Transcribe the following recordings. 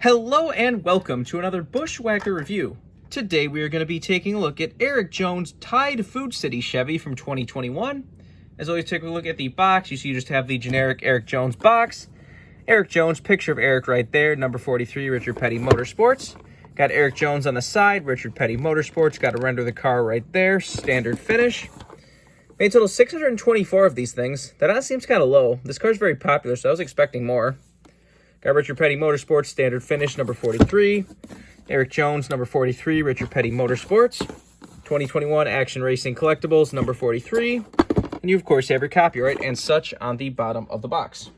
Hello and welcome to another Bushwhacker review. Today we are going to be taking a look at Erik Jones' Tide Food City Chevy from 2021. As always, take a look at the box. You see you just have the generic Erik Jones box. Erik Jones, picture of Erik right there, number 43, Richard Petty Motorsports. Got Erik Jones on the side, Richard Petty Motorsports. Got to render the car right there, standard finish. Made a total of 624 of these things. That honestly seems kind of low. This car is very popular, so I was expecting more. Got Richard Petty Motorsports, standard finish, number 43. Erik Jones, number 43, Richard Petty Motorsports. 2021 Action Racing Collectibles, number 43. And you, of course, have your copyright and such on the bottom of the box.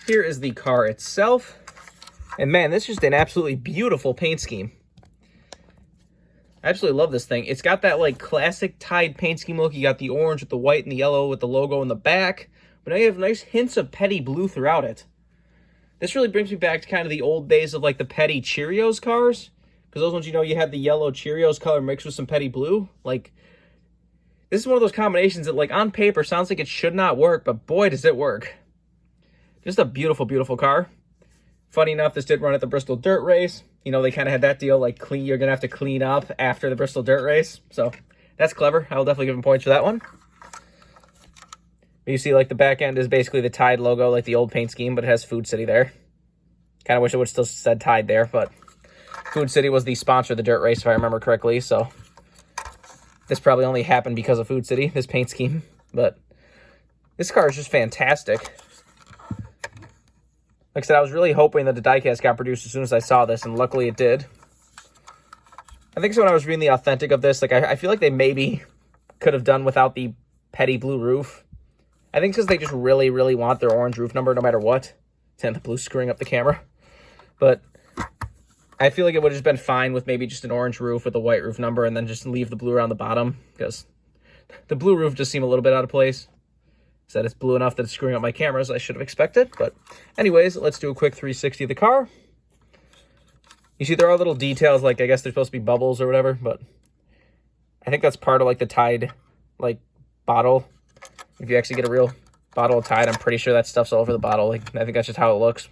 Here is the car itself. And man, this is just an absolutely beautiful paint scheme. I absolutely love this thing. It's got that like classic Tide paint scheme look. You got the orange with the white and the yellow with the logo in the back. But now you have nice hints of Petty blue throughout it. This really brings me back to kind of the old days of like the Petty Cheerios cars. Because those ones, you know, you had the yellow Cheerios color mixed with some Petty blue. Like, this is one of those combinations that like on paper sounds like it should not work, but boy does it work. Just a beautiful, beautiful car. Funny enough, this did run at the Bristol Dirt Race. You know, they kind of had that deal like you're going to have to clean up after the Bristol Dirt Race. So that's clever. I will definitely give them points for that one. You see, like, the back end is basically the Tide logo, like the old paint scheme, but it has Food City there. Kind of wish it would still said Tide there, but Food City was the sponsor of the dirt race, if I remember correctly, so this probably only happened because of Food City, this paint scheme. But this car is just fantastic. Like I said, I was really hoping that the diecast got produced as soon as I saw this, and luckily it did. I think so when I was reading the authentic of this, like I feel like they maybe could have done without the Petty blue roof. I think because they just really, really want their orange roof number no matter what. And the blue screwing up the camera. But I feel like it would have just been fine with maybe just an orange roof with a white roof number and then just leave the blue around the bottom. Because the blue roof just seemed a little bit out of place. Said it's blue enough that it's screwing up my camera as I should have expected. But anyways, let's do a quick 360 of the car. You see there are little details, like I guess there's supposed to be bubbles or whatever. But I think that's part of like the Tide like bottle. If you actually get a real bottle of Tide, I'm pretty sure that stuff's all over the bottle. Like, I think that's just how it looks.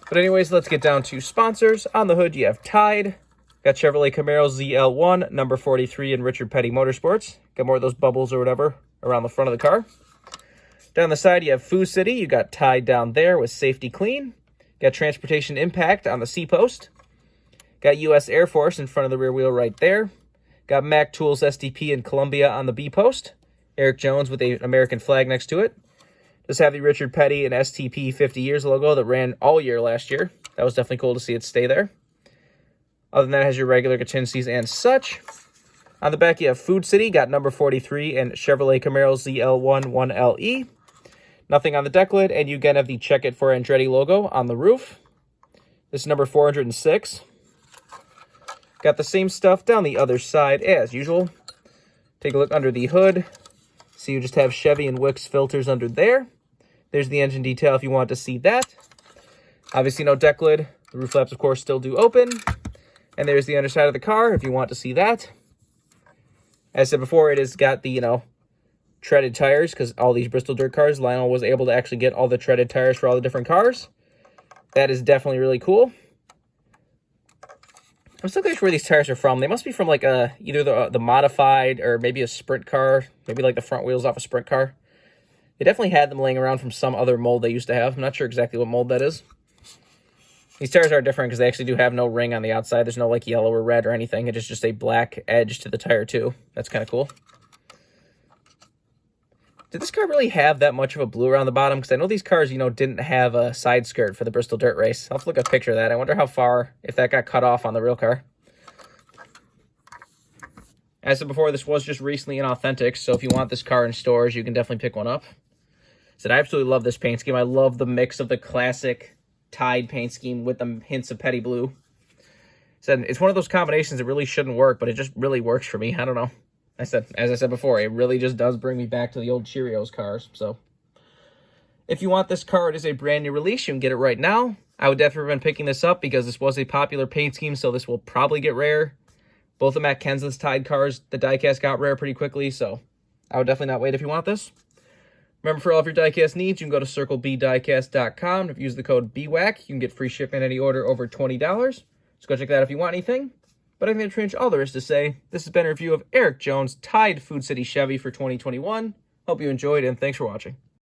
But anyways, let's get down to sponsors. On the hood, you have Tide. Got Chevrolet Camaro ZL1, number 43, and Richard Petty Motorsports. Got more of those bubbles or whatever around the front of the car. Down the side, you have Food City. You got Tide down there with Safety Clean. Got Transportation Impact on the C-post. Got U.S. Air Force in front of the rear wheel right there. Got Mac Tools STP and Columbia on the B-post. Erik Jones with an American flag next to it. Just have the Richard Petty and STP 50 years logo that ran all year last year. That was definitely cool to see it stay there. Other than that, it has your regular contingencies and such. On the back, you have Food City, got number 43 and Chevrolet Camaro ZL1 1LE. Nothing on the deck lid, and you again have the Check It for Andretti logo on the roof. This is number 406. Got the same stuff down the other side as usual. Take a look under the hood. So you just have Chevy and Wix filters under there. There's the engine detail if you want to see that. Obviously no deck lid. The roof flaps, of course, still do open. And there's the underside of the car if you want to see that. As I said before, it has got the, you know, treaded tires because all these Bristol Dirt cars, Lionel was able to actually get all the treaded tires for all the different cars. That is definitely really cool. I'm still not sure where these tires are from. They must be from like either the modified or maybe a sprint car. Maybe like the front wheels off a sprint car. They definitely had them laying around from some other mold they used to have. I'm not sure exactly what mold that is. These tires are different because they actually do have no ring on the outside. There's no like yellow or red or anything. It is just a black edge to the tire too. That's kind of cool. Did this car really have that much of a blue around the bottom? Because I know these cars, you know, didn't have a side skirt for the Bristol Dirt Race. I'll have to look at a picture of that. I wonder how far, if that got cut off on the real car. As I said before, this was just recently an authentic, so if you want this car in stores, you can definitely pick one up. I absolutely love this paint scheme. I love the mix of the classic Tide paint scheme with the hints of Petty blue. It's one of those combinations that really shouldn't work, but it just really works for me. I don't know. As I said before, it really just does bring me back to the old Cheerios cars. So if you want this car, it is a brand new release. You can get it right now. I would definitely recommend picking this up because this was a popular paint scheme, so this will probably get rare. Both of Matt Kenseth's Tide cars, the diecast got rare pretty quickly, so I would definitely not wait if you want this. Remember, for all of your diecast needs, you can go to circlebdiecast.com. If you use the code BWhack, you can get free shipping on any order over $20. So go check that out if you want anything. But I think that's pretty much all there is to say. This has been a review of Erik Jones' Tide Food City Chevy for 2021. Hope you enjoyed, and thanks for watching.